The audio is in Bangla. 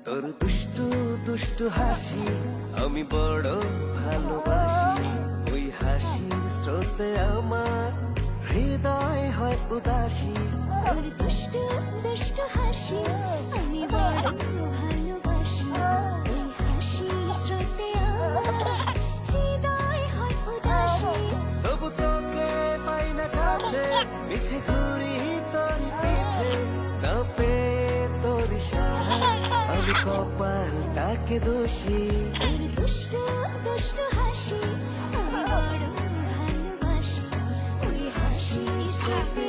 তোর দুষ্টু দুষ্টু হাসি আমি বড় ভালোবাসি। ওই হাসির স্রোতে আমার হৃদয় হয় উদাসী। তোর দুষ্টু দুষ্টু হাসি আমি বড় ভালোবাসি। ওই হাসির স্রোতে আমার হৃদয় হয় উদাসী। তবু তোকে পাই না কাছে, মিছে ঘুরি তোর পিছে, না পেয়ে তোর সারা আমি কপালটাকে দোষী। তোর দুষ্টু দুষ্টু হাসি আমি বড় ভালোবাসি। ওই হাসির স্রোতে